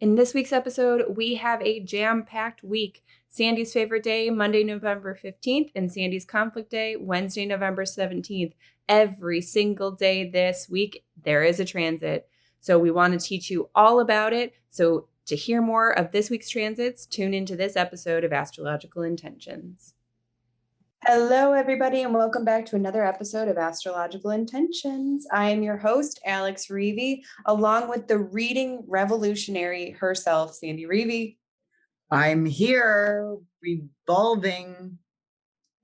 In this week's episode, we have a jam-packed week. Sandy's favorite day, Monday, November 15th, and Sandy's conflict day, Wednesday, November 17th. Every single day this week, there is a transit. So we want to teach you all about it. So to hear more of this week's transits, tune into this episode of Astrological Intentions. Hello, everybody, and welcome back to another episode of Astrological Intentions. I am your host, Alex Reevy, along with the reading revolutionary herself, Sandy Reevy. I'm here, revolving.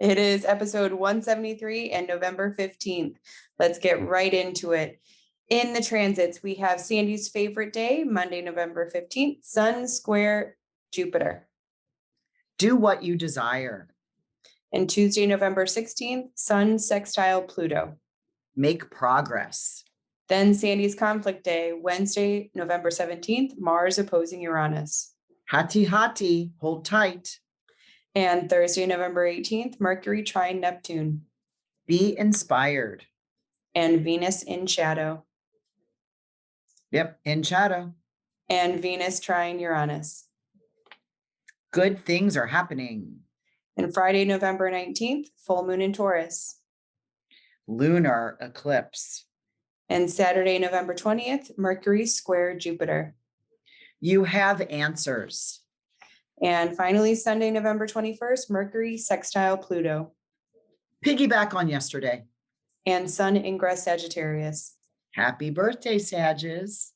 It is episode 173 and November 15th. Let's get right into it. In the transits, we have Sandy's favorite day, Monday, November 15th, Sun square Jupiter. Do what you desire. And Tuesday, November 16th, Sun sextile Pluto. Make progress. Then Sandy's conflict day, Wednesday, November 17th, Mars opposing Uranus. Hati, hold tight. And Thursday, November 18th, Mercury trine Neptune. Be inspired. And Venus in shadow. Yep, in shadow. And Venus trine Uranus. Good things are happening. And Friday, November 19th, full moon in Taurus. Lunar Eclipse. And Saturday, November 20th, Mercury square Jupiter. You have answers. And finally, Sunday, November 21st, Mercury sextile Pluto. Piggyback on yesterday. And Sun ingress Sagittarius. Happy birthday, Sagittarius.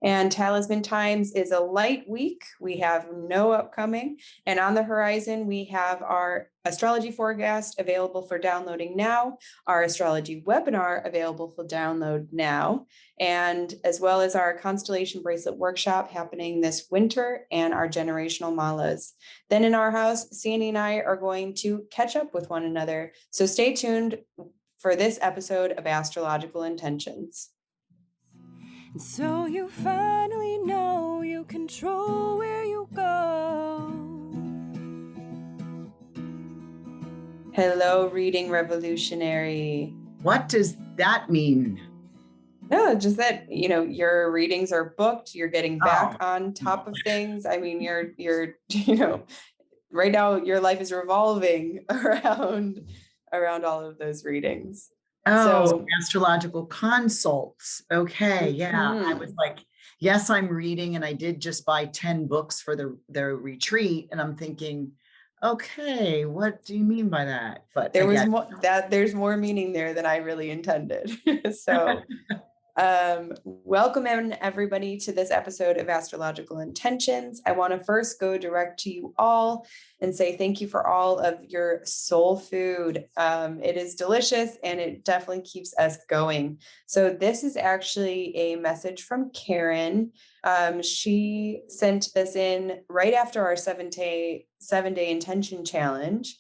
And Talisman Times is a light week. We have no upcoming. And on the horizon, we have our astrology forecast available for downloading now, our astrology webinar available for download now, and as well as our Constellation Bracelet workshop happening this winter and our generational malas. Then in our house, Sandy and I are going to catch up with one another. So stay tuned for this episode of Astrological Intentions. And so you finally know you control where you go. Hello, reading revolutionary. What does that mean? No, just that, your readings are booked. You're getting back on top of things. I mean, you're right now your life is revolving around all of those readings. So astrological consults. Okay. Yeah. I was like, yes, I'm reading, and I did just buy 10 books for the retreat. And I'm thinking, okay, what do you mean by that? But there's more meaning there than I really intended. So welcome in everybody to this episode of Astrological Intentions. I want to first go direct to you all and say thank you for all of your soul food. It is delicious and it definitely keeps us going. So this is actually a message from Karen. She sent this in right after our 7-day intention challenge.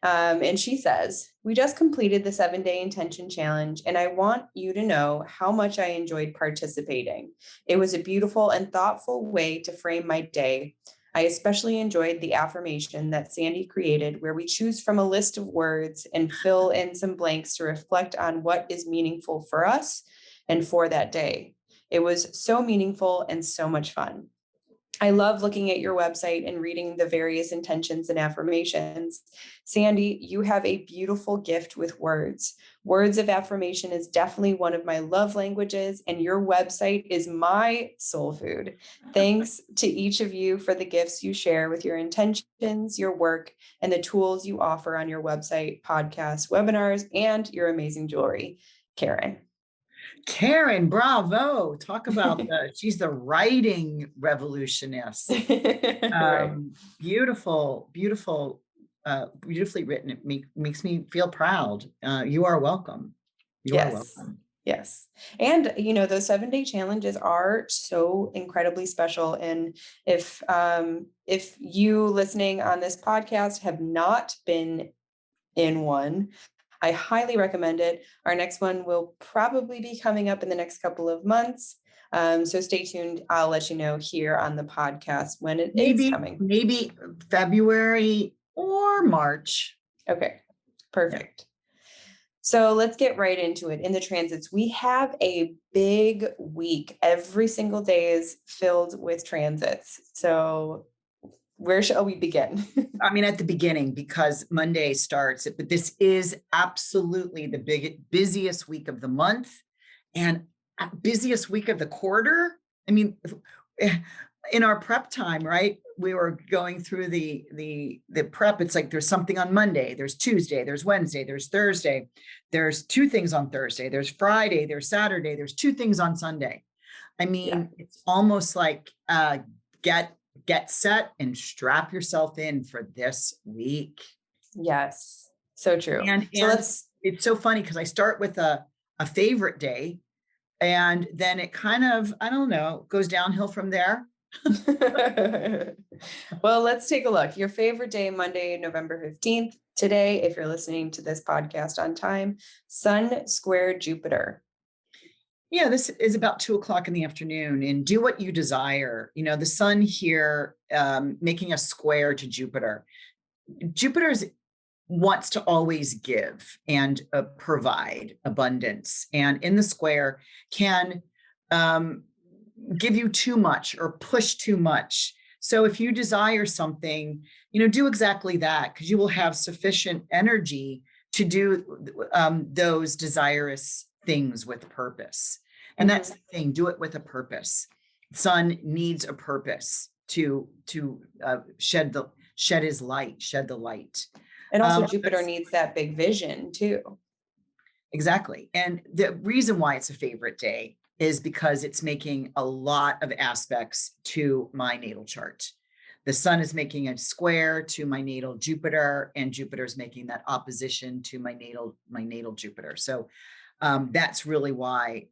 And she says, we just completed the 7-day intention challenge, and I want you to know how much I enjoyed participating. It was a beautiful and thoughtful way to frame my day. I especially enjoyed the affirmation that Sandy created, where we choose from a list of words and fill in some blanks to reflect on what is meaningful for us and for that day. It was so meaningful and so much fun. I love looking at your website and reading the various intentions and affirmations. Sandy, you have a beautiful gift with words. Words of affirmation is definitely one of my love languages, and your website is my soul food. Thanks to each of you for the gifts you share with your intentions, your work, and the tools you offer on your website, podcasts, webinars, and your amazing jewelry. Karen, bravo. Talk about she's the writing revolutionist. Right. Beautiful, beautifully written. It makes me feel proud. You are welcome. You are welcome. Yes. And, those 7-day challenges are so incredibly special. And if you listening on this podcast have not been in one, I highly recommend it. Our next one will probably be coming up in the next couple of months. So stay tuned. I'll let you know here on the podcast when it is coming. Maybe February or March. Okay, perfect. So let's get right into it. In the transits, we have a big week. Every single day is filled with transits. So where shall we begin? I mean, at the beginning, because Monday starts, but this is absolutely the busiest week of the month and busiest week of the quarter. I mean, in our prep time, right? We were going through the prep. It's like there's something on Monday, there's Tuesday, there's Wednesday, there's Thursday, there's 2 things on Thursday, there's Friday, there's Saturday, there's 2 things on Sunday. I mean, it's almost like get set and strap yourself in for this week. Yes, so true. And it's so funny because I start with a favorite day, and then it kind of, I don't know, goes downhill from there. Well, let's take a look. Your favorite day, Monday, November 15th. Today, if you're listening to this podcast on time, Sun square Jupiter. Yeah, this is about 2:00 in the afternoon, and do what you desire. You know, the sun here making a square to Jupiter. Jupiter's wants to always give and provide abundance, and in the square can give you too much or push too much. So if you desire something, you know, do exactly that, because you will have sufficient energy to do those desirous things with purpose. And that's the thing, do it with a purpose. Sun needs a purpose to shed his light, shed the light. And also Jupiter needs that big vision too. Exactly. And the reason why it's a favorite day is because it's making a lot of aspects to my natal chart. The sun is making a square to my natal Jupiter, and Jupiter is making that opposition to my natal Jupiter. So that's really why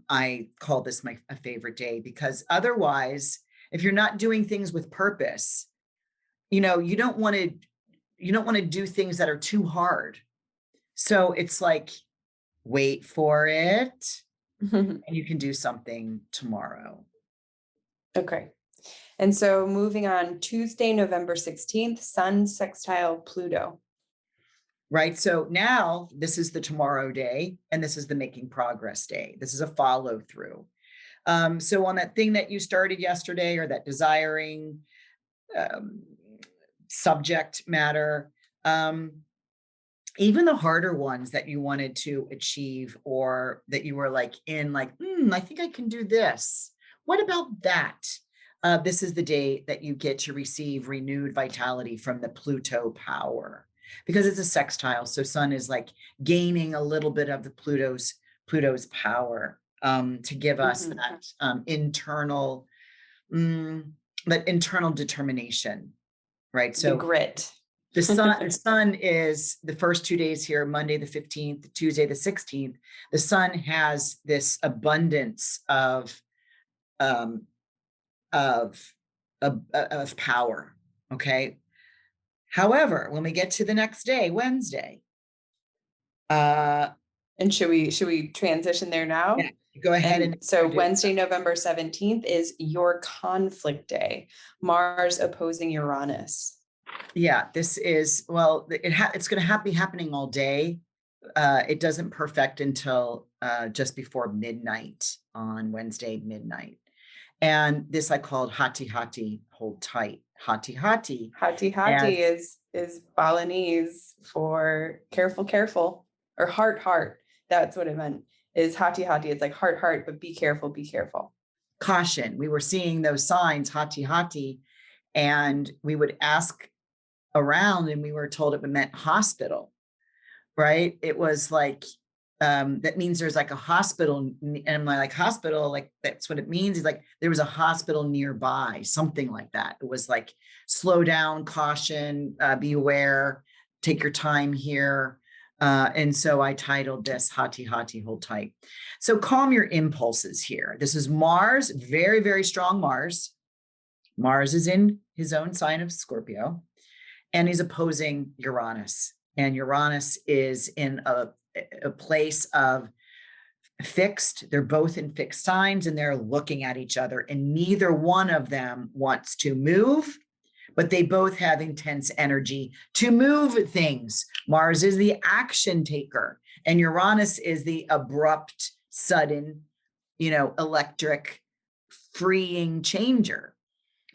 I call this a favorite day, because otherwise, if you're not doing things with purpose, you know, you don't want to do things that are too hard. So it's like, wait for it, and you can do something tomorrow. Okay. And so moving on, Tuesday, November 16th, Sun sextile Pluto. Right. So now this is the tomorrow day, and this is the making progress day. This is a follow through. So on that thing that you started yesterday, or that desiring subject matter, even the harder ones that you wanted to achieve, or that you were like I think I can do this. What about that? This is the day that you get to receive renewed vitality from the Pluto power, because it's a sextile. So Sun is like gaining a little bit of the Pluto's power to give us that internal determination, right? So the grit. The sun is the first 2 days here, Monday the 15th, Tuesday the 16th. The sun has this abundance of power. Okay. However, when we get to the next day, Wednesday, and should we transition there now? Yeah, go ahead. So Wednesday, November 17th is your conflict day. Mars opposing Uranus. Yeah, this is, well, it's going to be happening all day. It doesn't perfect until just before midnight on Wednesday, midnight. And this I called Hati, hold tight. Hati. Hati is Balinese for careful, or heart. That's what it meant, is Hati. It's like heart, but be careful. Caution. We were seeing those signs, Hati, and we would ask around, and we were told it meant hospital, right? It was like, that means there's like a hospital, and I'm like, hospital, like that's what it means. It's like there was a hospital nearby, something like that. It was like, slow down, caution, be aware, take your time here. And so I titled this Hati, hold tight. So calm your impulses here. This is Mars, very, very strong Mars. Mars is in his own sign of Scorpio, and he's opposing Uranus. And Uranus is in a place of fixed. They're both in fixed signs, and they're looking at each other, and neither one of them wants to move, but they both have intense energy to move things. Mars is the action taker, And Uranus is the abrupt, sudden, electric freeing changer.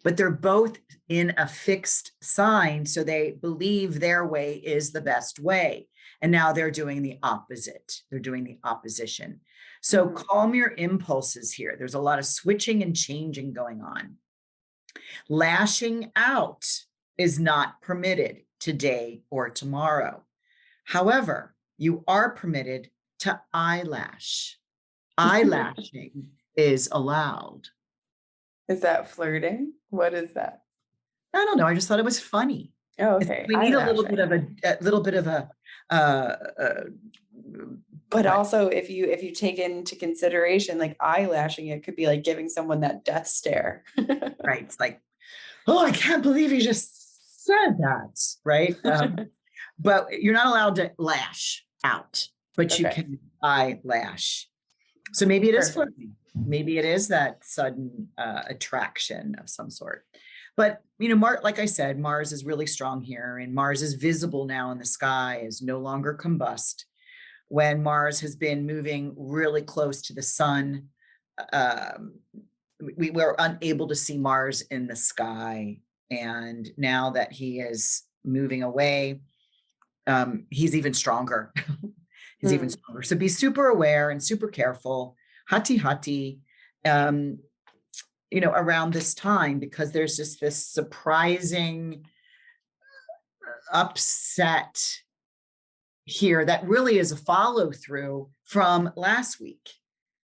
But they're both in a fixed sign, so they believe their way is the best way. And now they're doing the opposite. They're doing the opposition. So calm your impulses here. There's a lot of switching and changing going on. Lashing out is not permitted today or tomorrow. However, you are permitted to eyelash. Eyelashing is allowed. Is that flirting? What is that? I don't know. I just thought it was funny. Oh, okay. We need a little bit of a but also if you take into consideration like eyelashing, it could be like giving someone that death stare. Right. It's like, oh, I can't believe you just said that. Right. But you're not allowed to lash out, but you can eyelash. So maybe it is flirting. Maybe it is that sudden attraction of some sort. But, like I said, Mars is really strong here, and Mars is visible now in the sky, is no longer combust. When Mars has been moving really close to the sun, we were unable to see Mars in the sky. And now that he is moving away, he's even stronger. He's even stronger. So be super aware and super careful. Hati, around this time, because there's just this surprising upset here that really is a follow through from last week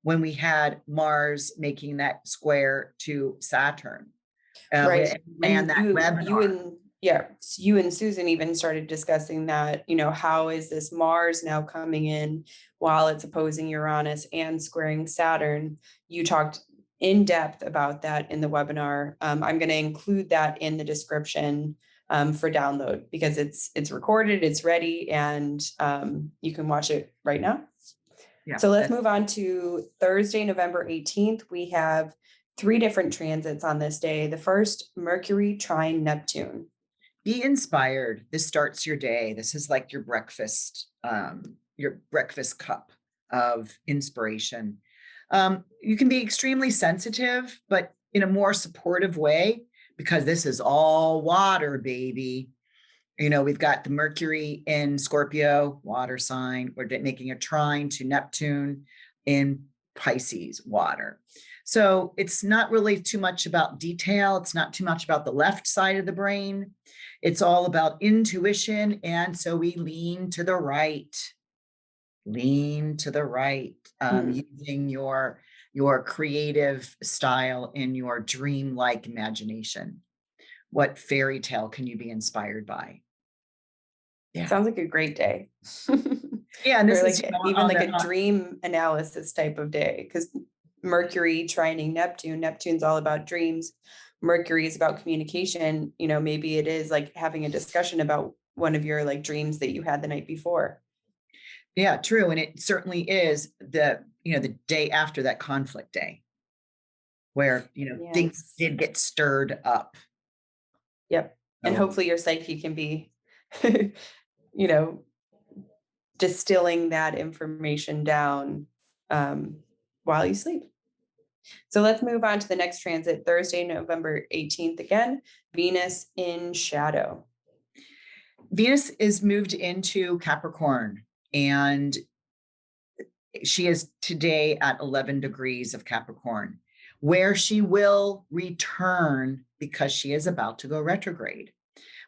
when we had Mars making that square to Saturn. Right. And that webinar. You and Susan even started discussing that, how is this Mars now coming in while it's opposing Uranus and squaring Saturn? You talked in depth about that in the webinar. I'm going to include that in the description for download because it's recorded, it's ready, and you can watch it right now. Yeah, so let's move on to Thursday, November 18th. We have 3 different transits on this day. The first, Mercury trine Neptune. Be inspired. This starts your day. This is like your breakfast cup of inspiration. You can be extremely sensitive, but in a more supportive way, because this is all water, baby. We've got the Mercury in Scorpio, water sign. We're making a trine to Neptune in Pisces, water. So it's not really too much about detail. It's not too much about the left side of the brain. It's all about intuition. And so we lean to the right. Lean to the right, using your creative style in your dreamlike imagination. What fairy tale can you be inspired by? Yeah. Sounds like a great day. Yeah, and this is even like a dream analysis type of day, because Mercury trining Neptune. Neptune's all about dreams. Mercury is about communication. Maybe it is like having a discussion about one of your like dreams that you had the night before. Yeah, true. And it certainly is the day after that conflict day where, things did get stirred up. Yep. And hopefully your psyche can be, distilling that information down while you sleep. So let's move on to the next transit, Thursday, November 18th again, Venus in shadow. Venus is moved into Capricorn, and she is today at 11 degrees of Capricorn, where she will return because she is about to go retrograde.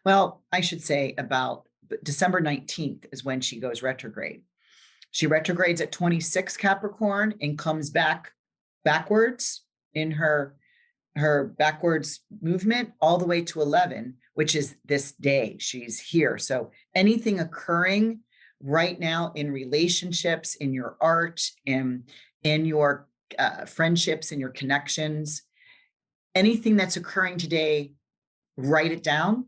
Well, I should say about December 19th is when she goes retrograde. She retrogrades at 26 Capricorn and comes backwards in her backwards movement all the way to 11, which is this day. She's here. So anything occurring right now in relationships, in your art, in your friendships, in your connections, anything that's occurring today, write it down,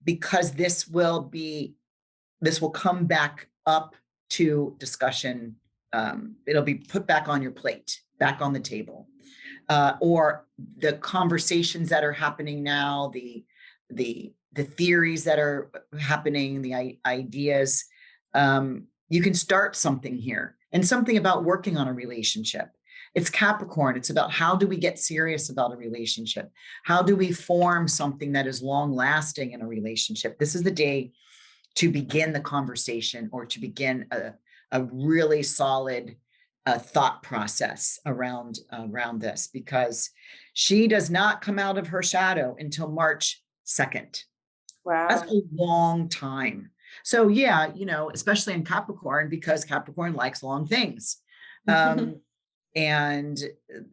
because this will come back up to discussion. It'll be put back on your plate, back on the table, or the conversations that are happening now, the theories that are happening, the ideas. You can start something here, and something about working on a relationship. It's Capricorn. It's about how do we get serious about a relationship? How do we form something that is long lasting in a relationship? This is the day to begin the conversation, or to begin a really solid thought process around this, because she does not come out of her shadow until March 2nd. Wow. That's a long time. So yeah, especially in Capricorn, because Capricorn likes long things. And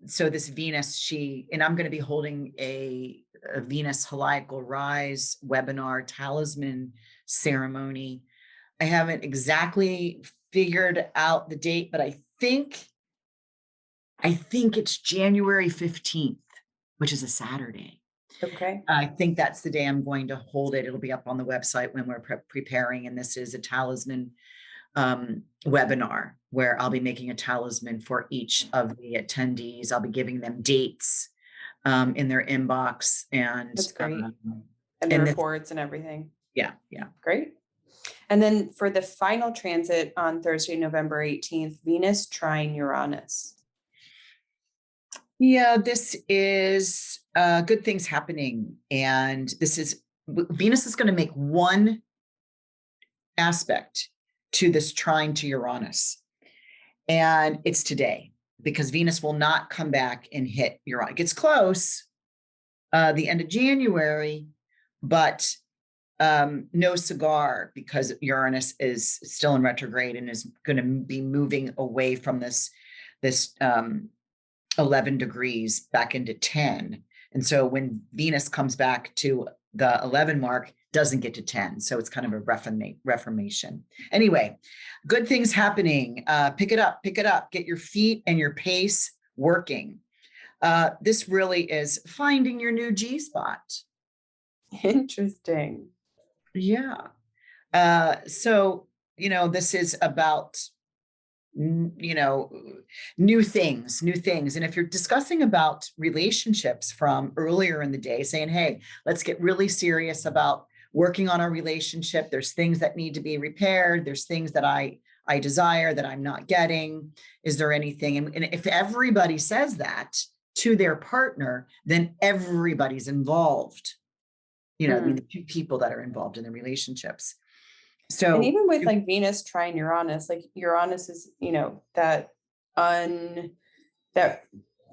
so this Venus, and I'm going to be holding a Venus Heliacal Rise webinar Talisman ceremony. I haven't exactly figured out the date, but I think it's January 15th, which is a Saturday. Okay. I think that's the day I'm going to hold it. It'll be up on the website when we're preparing. And this is a Talisman webinar where I'll be making a talisman for each of the attendees. I'll be giving them dates in their inbox, and that's great. And the reports and everything. Yeah. Great. And then for the final transit on Thursday, November 18th, Venus trine Uranus. Yeah, this is good things happening. And Venus is going to make one aspect to this trine to Uranus. And it's today, because Venus will not come back and hit Uranus. It gets close the end of January, but no cigar, because Uranus is still in retrograde and is going to be moving away from this 11 degrees back into 10. And so when Venus comes back to the 11 mark, doesn't get to 10. So it's kind of a reformation. Anyway, good things happening. Pick it up, get your feet and your pace working. This really is finding your new G-spot. Interesting. Yeah. So, this is about, new things. And if you're discussing about relationships from earlier in the day, saying, hey, let's get really serious about working on our relationship. There's things that need to be repaired. There's things that I desire that I'm not getting. Is there anything? And if everybody says that to their partner, then everybody's involved. The two people that are involved in the relationships. So, and even with like Venus trine Uranus, like Uranus is, that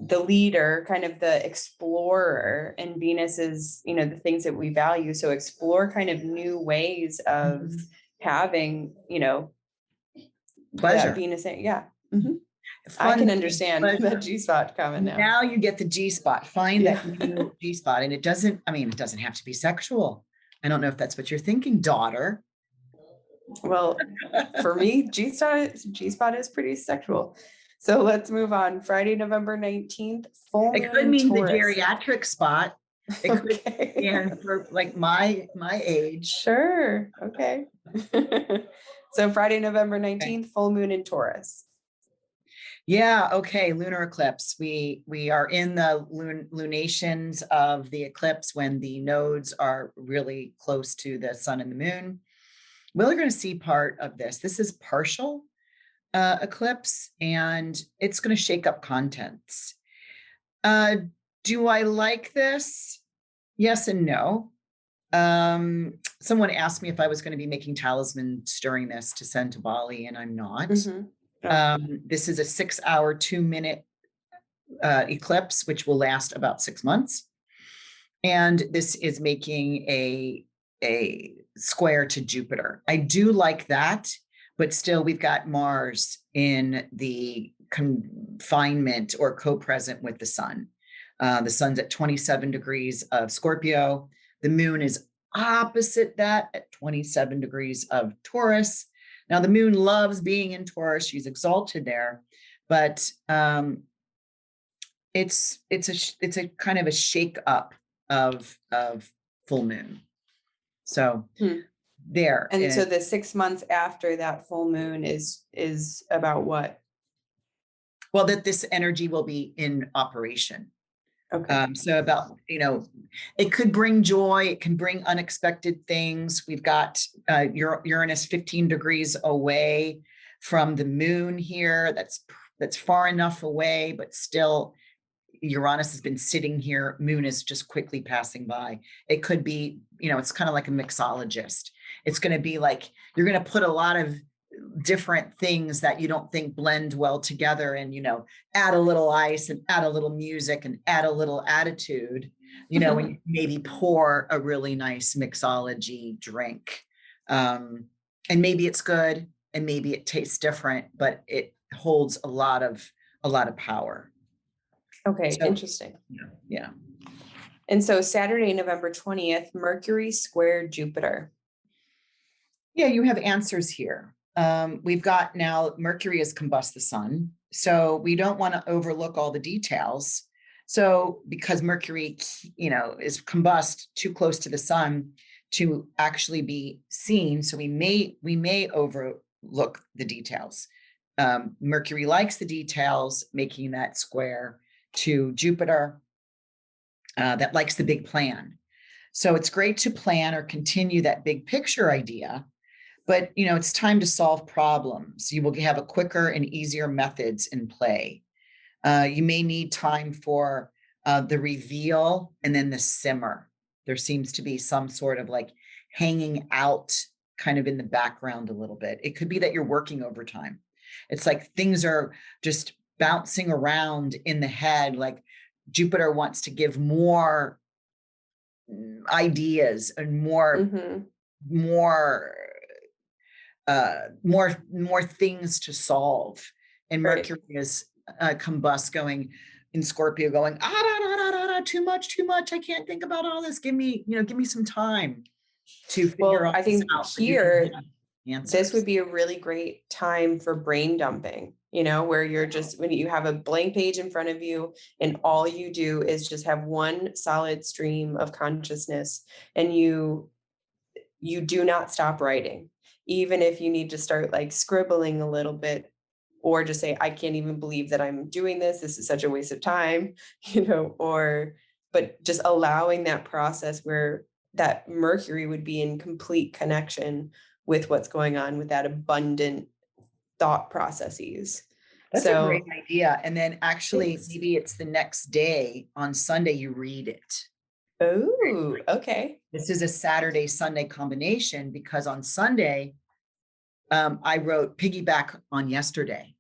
the leader, kind of the explorer, and Venus is, the things that we value. So explore kind of new ways of having, pleasure. Venus. Yeah. Mm-hmm. I can understand the G-spot coming now. Now you get the G-spot. Find that new G-spot. And it doesn't have to be sexual. I don't know if that's what you're thinking, daughter. Well, for me, G-spot is pretty sexual. So let's move on. Friday, November 19th, full moon. It could mean Taurus. the geriatric spot. It could be for like my age. Sure. Okay. So Friday, November 19th, full moon in Taurus. Yeah. Okay. Lunar eclipse. We are in the lunations of the eclipse, when the nodes are really close to the sun and the moon. We're going to see part of this. This is partial eclipse, and it's going to shake up contents. Do I like this? Yes and no. Someone asked me if I was going to be making talismans during this to send to Bali, and I'm not. Mm-hmm. This is a 6-hour, 2-minute eclipse, which will last about 6 months. And this is making a square to Jupiter. I do like that, but still we've got Mars in the confinement or co-present with the sun. The sun's at 27 degrees of Scorpio. The moon is opposite that at 27 degrees of Taurus. Now the moon loves being in Taurus. She's exalted there, but it's a kind of a shake up of full moon. So there. And so the 6 months after that full moon is about what? Well, that this energy will be in operation. Okay. So about, it could bring joy. It can bring unexpected things. We've got Uranus 15 degrees away from the moon here. That's far enough away, but still Uranus has been sitting here. Moon is just quickly passing by. It could be, it's kind of like a mixologist. It's going to be like, you're going to put a lot of different things that you don't think blend well together and, add a little ice and add a little music and add a little attitude, and maybe pour a really nice mixology drink. And maybe it's good and maybe it tastes different, but it holds a lot of power. Okay, So, interesting. Yeah. And so Saturday, November 20th, Mercury square Jupiter. Yeah, you have answers here. We've got now Mercury has combust the sun. So we don't want to overlook all the details. So because Mercury, is combust too close to the sun to actually be seen. So we may overlook the details. Mercury likes the details, making that square to Jupiter that likes the big plan. So it's great to plan or continue that big picture idea, but it's time to solve problems. You will have a quicker and easier methods in play. You may need time for the reveal and then the simmer. There seems to be some sort of like hanging out kind of in the background a little bit. It could be that you're working overtime. It's like things are just bouncing around in the head. Like Jupiter wants to give more ideas and more things to solve. And Mercury is combust going in Scorpio going, too much. I can't think about all this. Give me some time to figure out. I think here, this would be a really great time for brain dumping, where you're just, when you have a blank page in front of you and all you do is just have one solid stream of consciousness and you do not stop writing, even if you need to start like scribbling a little bit or just say, I can't even believe that I'm doing this. This is such a waste of time, but just allowing that process where that Mercury would be in complete connection with what's going on with that abundant thought processes. That's a great idea. And then actually, maybe it's the next day on Sunday, you read it. Oh, okay. This is a Saturday, Sunday combination because on Sunday, I wrote Piggyback on yesterday.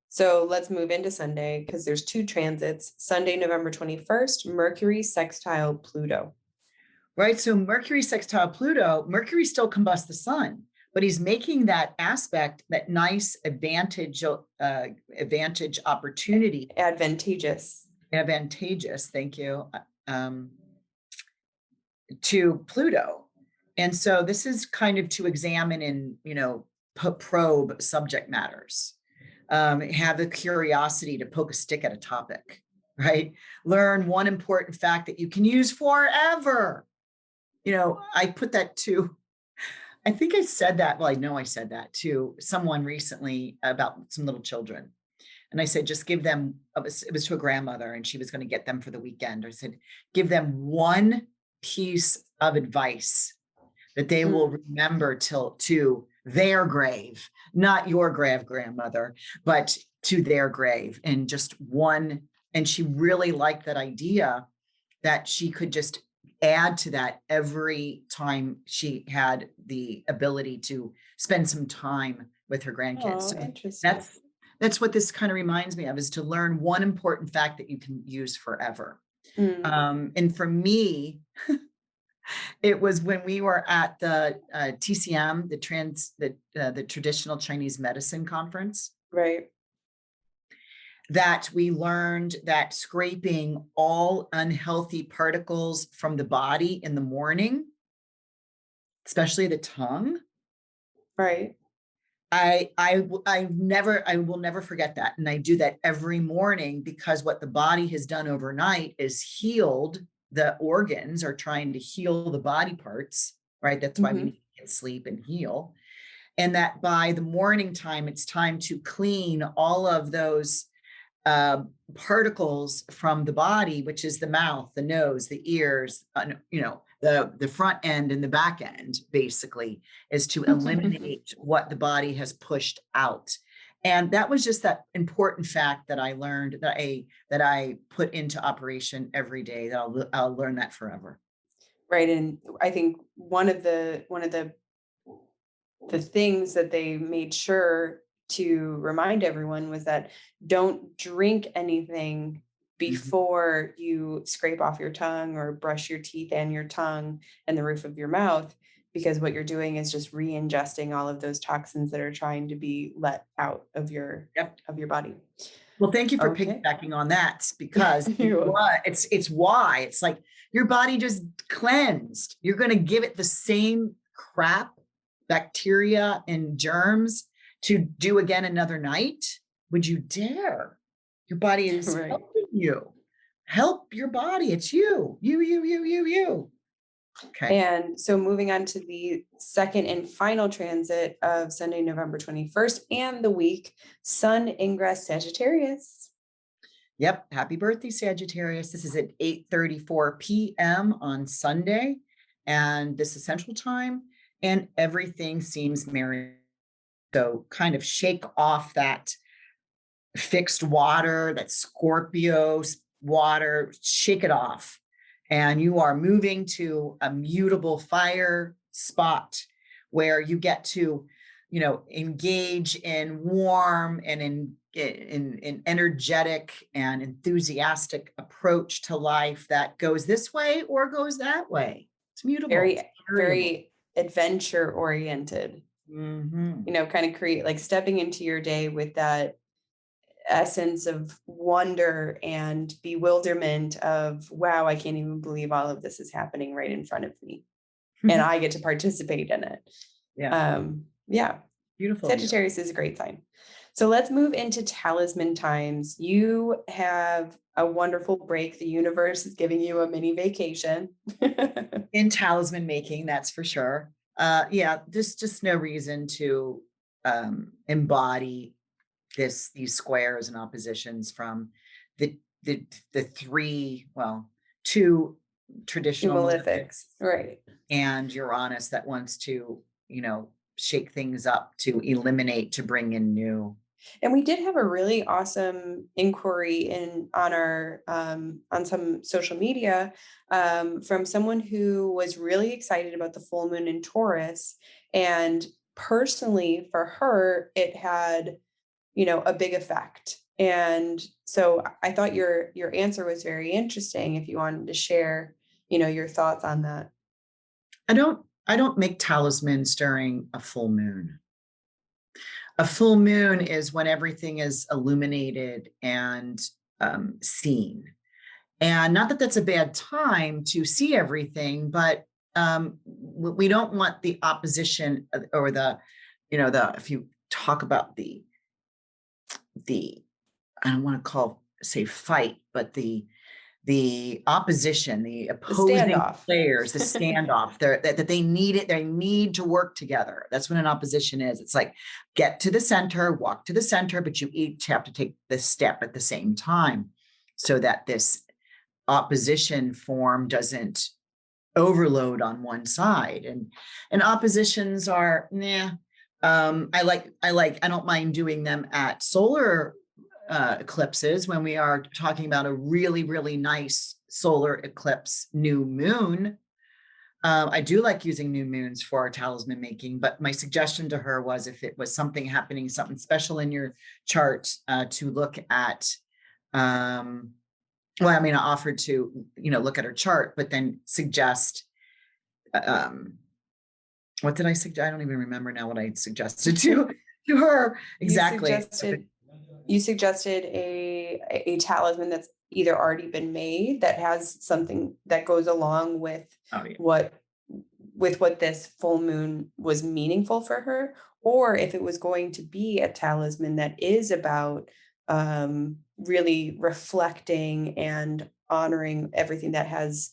So let's move into Sunday because there's two transits. Sunday, November 21st, Mercury sextile Pluto. Right. So Mercury sextile Pluto, Mercury still combusts the sun, but he's making that aspect, that nice advantage opportunity. Advantageous. Thank you. To Pluto. And so this is kind of to examine and, probe subject matters, have the curiosity to poke a stick at a topic, right? Learn one important fact that you can use forever. I put that I think I said that. Well, I know I said that to someone recently about some little children. And I said, just give them, it was to a grandmother and she was going to get them for the weekend. I said, give them one piece of advice that they will remember to their grave, not your grave, grandmother, but to their grave. And just one, and she really liked that idea that she could just add to that every time she had the ability to spend some time with her grandkids. Oh, so interesting. That's what this kind of reminds me of, is to learn one important fact that you can use forever. And for me, it was when we were at the TCM, the traditional Chinese medicine conference. Right. That we learned that scraping all unhealthy particles from the body in the morning, especially the tongue. Right. I will never forget that. And I do that every morning because what the body has done overnight is healed the organs, or trying to heal the body parts, right? That's why we need to get sleep and heal. And that by the morning time, it's time to clean all of those particles from the body, which is the mouth, the nose, the ears, the front end and the back end, basically, is to eliminate what the body has pushed out. And that was just that important fact that I learned, that I put into operation every day. That I'll learn that forever. Right. And I think one of the things that they made sure to remind everyone was that don't drink anything before you scrape off your tongue or brush your teeth and your tongue and the roof of your mouth, because what you're doing is just re-ingesting all of those toxins that are trying to be let out of your Yep. body. Well, thank you for Okay. piggybacking on that, because You're welcome. it's why it's like your body just cleansed. You're going to give it the same crap, bacteria and germs to do again another night. Would you dare? Your body is Right. helping you. Help your body. It's you. You. Okay. And so moving on to the second and final transit of Sunday, November 21st, and the week, Sun ingress Sagittarius. Yep. Happy birthday, Sagittarius. This is at 8:34 p.m. on Sunday, and this is Central Time, and everything seems merry. So kind of shake off that fixed water, that Scorpio water, shake it off. And you are moving to a mutable fire spot where you get to, engage in warm and in energetic and enthusiastic approach to life that goes this way or goes that way. It's mutable. Very, it's variable. very adventure oriented. Kind of create, like, stepping into your day with that essence of wonder and bewilderment of, wow, I can't even believe all of this is happening right in front of me. And I get to participate in it. Yeah. Beautiful. Sagittarius is a great sign. So let's move into talisman times. You have a wonderful break. The universe is giving you a mini vacation. In talisman making, that's for sure. There's just no reason to embody these squares and oppositions from the two traditional Malefics, right? And Uranus that wants to, shake things up, to eliminate, to bring in new. And we did have a really awesome inquiry on our on some social media from someone who was really excited about the full moon in Taurus, and personally for her it had a big effect. And so I thought your answer was very interesting. If you wanted to share your thoughts on that. I don't make talismans during a full moon. A full moon is when everything is illuminated and seen. And not that that's a bad time to see everything, but we don't want the opposition or if you talk about the I don't want to say fight, but the opposition, the opposing players, the standoff, that they need it. They need to work together. That's what an opposition is. It's like, get to the center, walk to the center, but you each have to take this step at the same time so that this opposition form doesn't overload on one side. And oppositions are, I don't mind doing them at solar eclipses when we are talking about a really, really nice solar eclipse new moon. I do like using new moons for our talisman making, but my suggestion to her was, if it was something happening, something special in your chart, to look at, I offered to, look at her chart, but then suggest, what did I suggest? I don't even remember now what I suggested to her exactly. You suggested a talisman that's either already been made, that has something that goes along with what this full moon was meaningful for her, or if it was going to be a talisman that is about really reflecting and honoring everything that has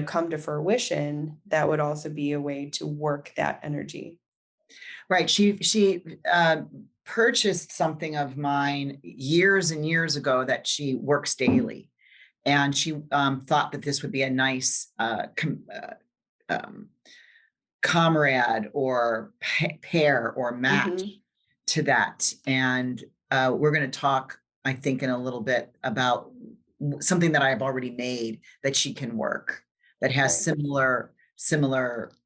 come to fruition, that would also be a way to work that energy. Right. She purchased something of mine years and years ago that she works daily. And she thought that this would be a nice comrade or pair or match to that. And we're going to talk, I think, in a little bit about something that I've already made that she can work, that has similar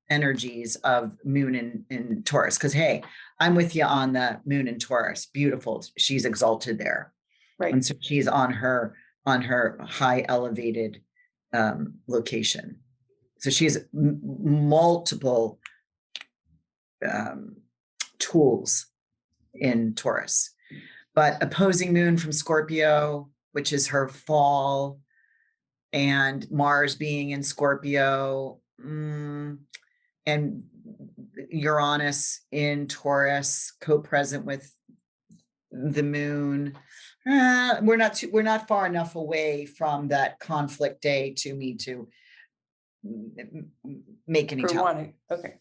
energies of moon in Taurus. Because hey, I'm with you on the moon in Taurus. Beautiful. She's exalted there. Right. And so she's on her high elevated location. So she has multiple tools in Taurus, but opposing moon from Scorpio, which is her fall, and Mars being in Scorpio, and Uranus in Taurus, co-present with the moon. We're not far enough away from that conflict day to me to make any tell. Okay.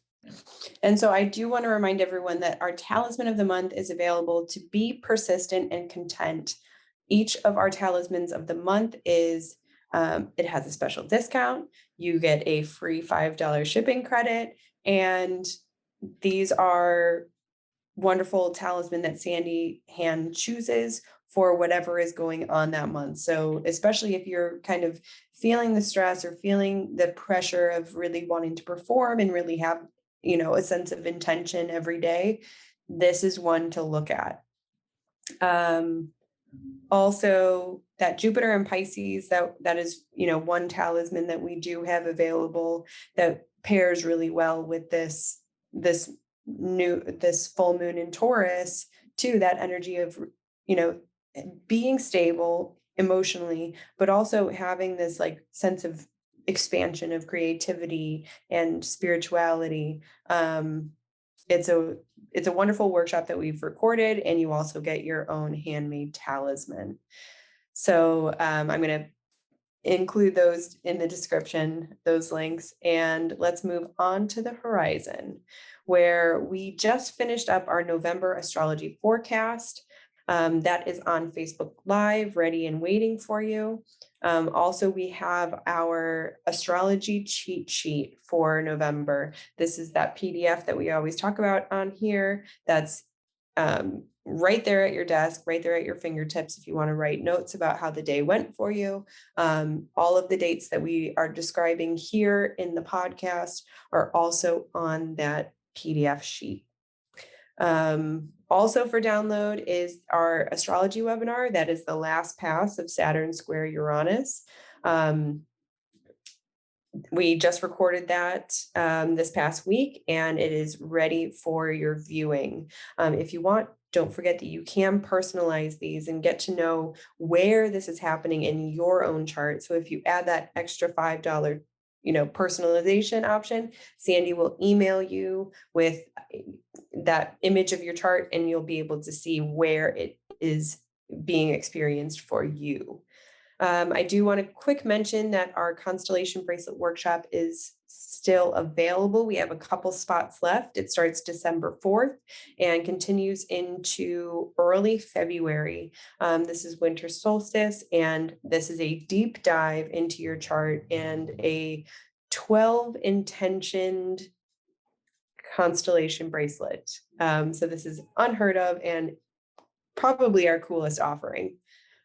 And so I do want to remind everyone that our talisman of the month is available to be persistent and content. Each of our talismans of the month is, it has a special discount. You get a free $5 shipping credit. And these are wonderful talisman that Sandy hand chooses for whatever is going on that month. So especially if you're kind of feeling the stress or feeling the pressure of really wanting to perform and really have, a sense of intention every day, this is one to look at. Also, that Jupiter and Pisces, that is, one talisman that we do have available that pairs really well with this full moon in Taurus, too, that energy of, being stable emotionally, but also having this like sense of expansion of creativity and spirituality. It's a wonderful workshop that we've recorded, and you also get your own handmade talisman. So I'm going to include those in the description, those links, and let's move on to the horizon, where we just finished up our November astrology forecast. That is on Facebook Live, ready and waiting for you. Also, we have our astrology cheat sheet for November. This is that PDF that we always talk about on here. That's right there at your desk, right there at your fingertips if you want to write notes about how the day went for you. All of the dates that we are describing here in the podcast are also on that PDF sheet. Also for download is our astrology webinar. That is the last pass of Saturn square Uranus. We just recorded that this past week, and it is ready for your viewing. If you want, don't forget that you can personalize these and get to know where this is happening in your own chart. So if you add that extra $5, personalization option, Sandy will email you with that image of your chart, and you'll be able to see where it is being experienced for you. I do want to quick mention that our Constellation Bracelet workshop is still available. We have a couple spots left. It starts December 4th and continues into early February. This is winter solstice, and this is a deep dive into your chart and a 12 intentioned constellation bracelet. So this is unheard of and probably our coolest offering.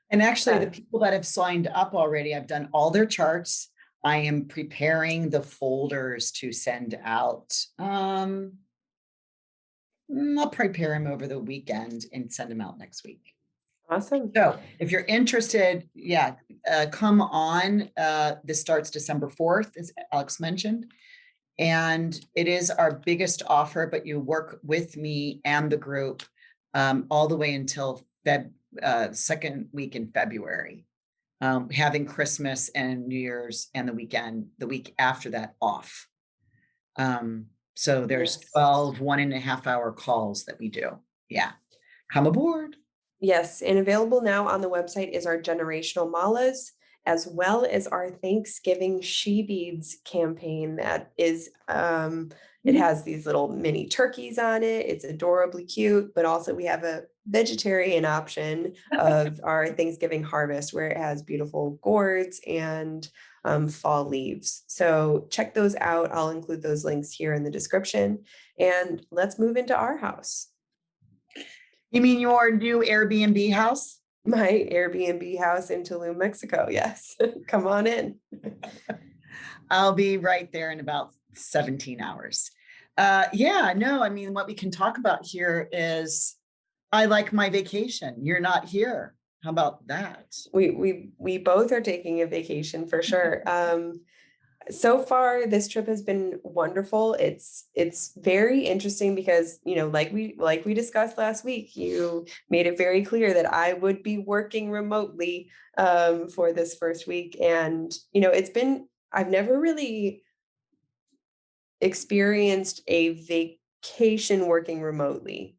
And actually, the people that have signed up already, I've done all their charts. I am preparing the folders to send out. I'll prepare them over the weekend and send them out next week. Awesome. So if you're interested, come on. This starts December 4th, as Alex mentioned. And it is our biggest offer, but you work with me and the group all the way until second week in February, having Christmas and New Year's and the week after that off. So there's 12 1.5-hour calls that we do. Yeah. Come aboard. Yes. And available now on the website is our generational malas. as well as our Thanksgiving She Beads campaign that is, it has these little mini turkeys on it. It's adorably cute, but also we have a vegetarian option of our Thanksgiving harvest where it has beautiful gourds and fall leaves. So check those out. I'll include those links here in the description. And let's move into our house. You mean your new Airbnb house? My Airbnb house in Tulum, Mexico. Yes. Come on in. I'll be right there in about 17 hours. Yeah, no, I mean, what we can talk about here is I like my vacation. You're not here. How about that? We both are taking a vacation for sure. So far, this trip has been wonderful. It's very interesting because, like we discussed last week, you made it very clear that I would be working remotely for this first week. And, I've never really experienced a vacation working remotely.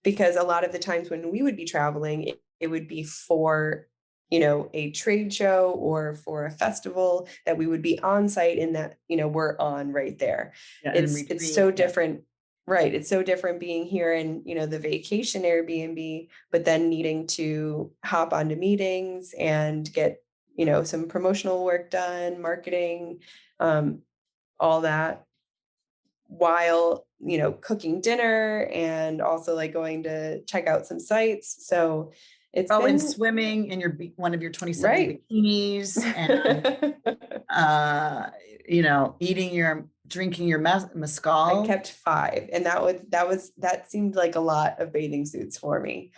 Because a lot of the times when we would be traveling, it would be for a trade show or for a festival that we would be on site and that, we're on right there. Yeah, It's so different. Right. It's so different being here in, the vacation Airbnb, but then needing to hop onto meetings and get, some promotional work done, marketing, all that while, cooking dinner and also like going to check out some sites. So it's been and swimming in one of your 27 right. bikinis and drinking your mezcal. I kept 5, and that seemed like a lot of bathing suits for me.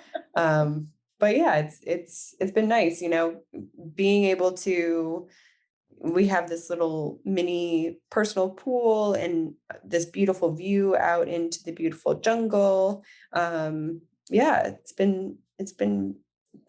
But yeah, it's been nice, being able to. We have this little mini personal pool and this beautiful view out into the beautiful jungle. Yeah, it's been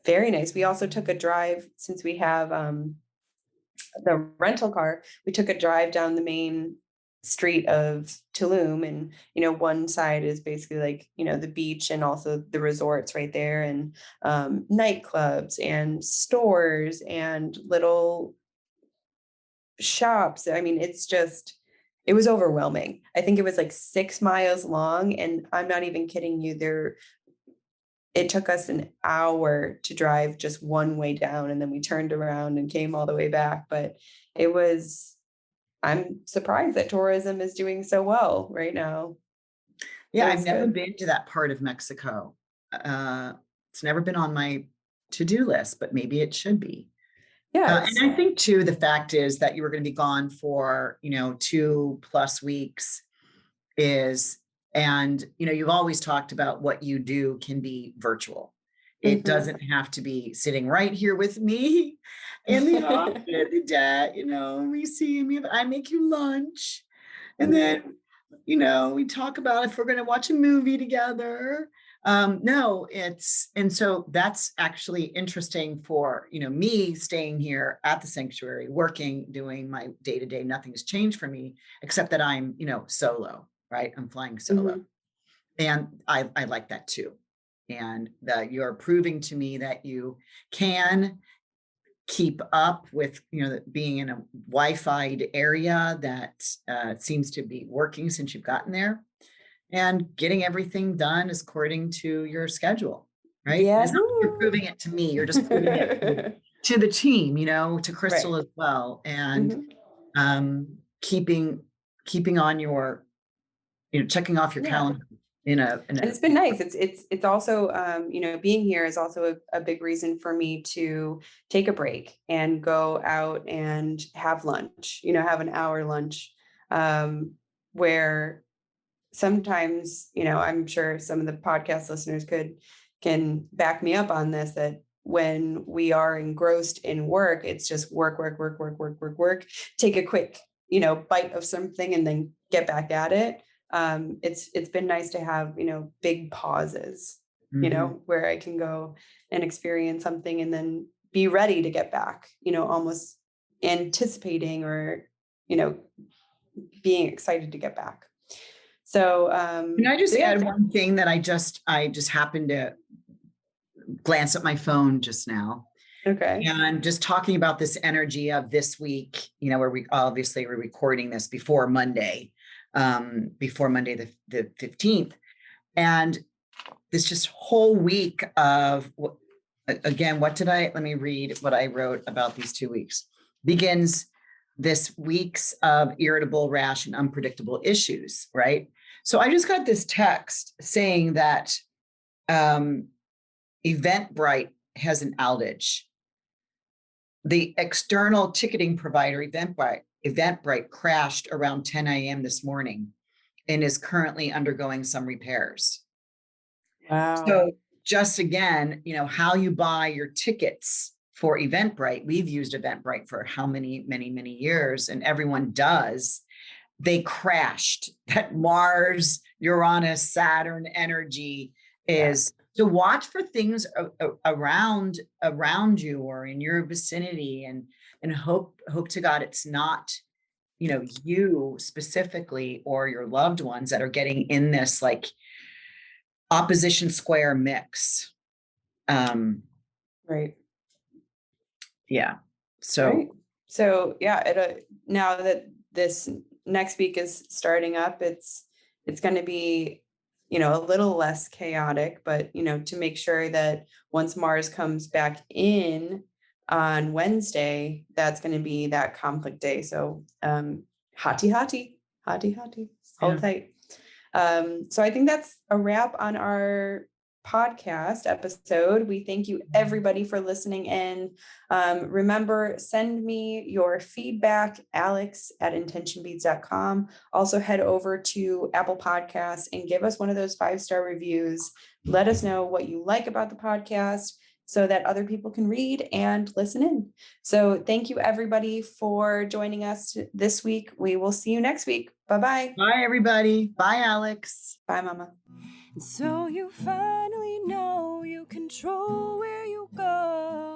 very nice. We also took a drive since we have the rental car. We took a drive down the main street of Tulum, and one side is basically like the beach and also the resorts right there, and nightclubs and stores and little shops. I mean, it was overwhelming. I think it was like 6 miles long, and I'm not even kidding you. It took us an hour to drive just one way down, and then we turned around and came all the way back. But I'm surprised that tourism is doing so well right now. Yeah, I've never been to that part of Mexico. It's never been on my to-do list, but maybe it should be. Yeah. And I think too, the fact is that you were going to be gone for, 2+ weeks and you've always talked about what you do can be virtual. It doesn't have to be sitting right here with me in the office, we see me, I make you lunch. And then, we talk about if we're going to watch a movie together. No, and so that's actually interesting for, me staying here at the sanctuary, working, doing my day-to-day. Nothing's changed for me, except that I'm, solo, right? I'm flying solo. And I like that too. And that you're proving to me that you can keep up with, being in a Wi-Fi area that seems to be working since you've gotten there. And getting everything done is according to your schedule, right? Yeah. It's not like you're proving it to me. You're just proving it to the team, to Crystal as well. And keeping on your, checking off your calendar and it's been nice. It's also, being here is also a big reason for me to take a break and go out and have lunch, have an hour lunch, where sometimes, I'm sure some of the podcast listeners can back me up on this, that when we are engrossed in work, it's just work, take a quick, bite of something and then get back at it. It's been nice to have, big pauses, where I can go and experience something and then be ready to get back, almost anticipating or, being excited to get back. So, can I just add one thing that I just happened to glance at my phone just now. Okay. And just talking about this energy of this week, where we're recording this before Monday the 15th. And this just whole week of, again, let me read what I wrote about these 2 weeks. Begins this weeks of irritable, rash, and unpredictable issues, right? So I just got this text saying that Eventbrite has an outage. The external ticketing provider, Eventbrite crashed around 10 a.m. this morning and is currently undergoing some repairs. Wow. So just again, how you buy your tickets for Eventbrite. We've used Eventbrite for how many years, and everyone does. They crashed. That Mars, Uranus, Saturn energy is to watch for things around you or in your vicinity, and hope to God it's not, you specifically or your loved ones that are getting in this like opposition square mix. Right. Yeah. So, right. So yeah, now that this next week is starting up, it's going to be, a little less chaotic, but, to make sure that once Mars comes back in on Wednesday, that's going to be that conflict day. So, Hati, hold tight. So I think that's a wrap on our podcast episode. We thank you everybody for listening in. Remember, send me your feedback, alex@intentionbeats.com. Also head over to Apple Podcasts and give us one of those 5-star reviews. Let us know what you like about the podcast so that other people can read and listen in. So thank you everybody for joining us this week. We will see you next week. Bye-bye. Bye everybody. Bye, Alex. Bye, Mama. And so you finally know you control where you go.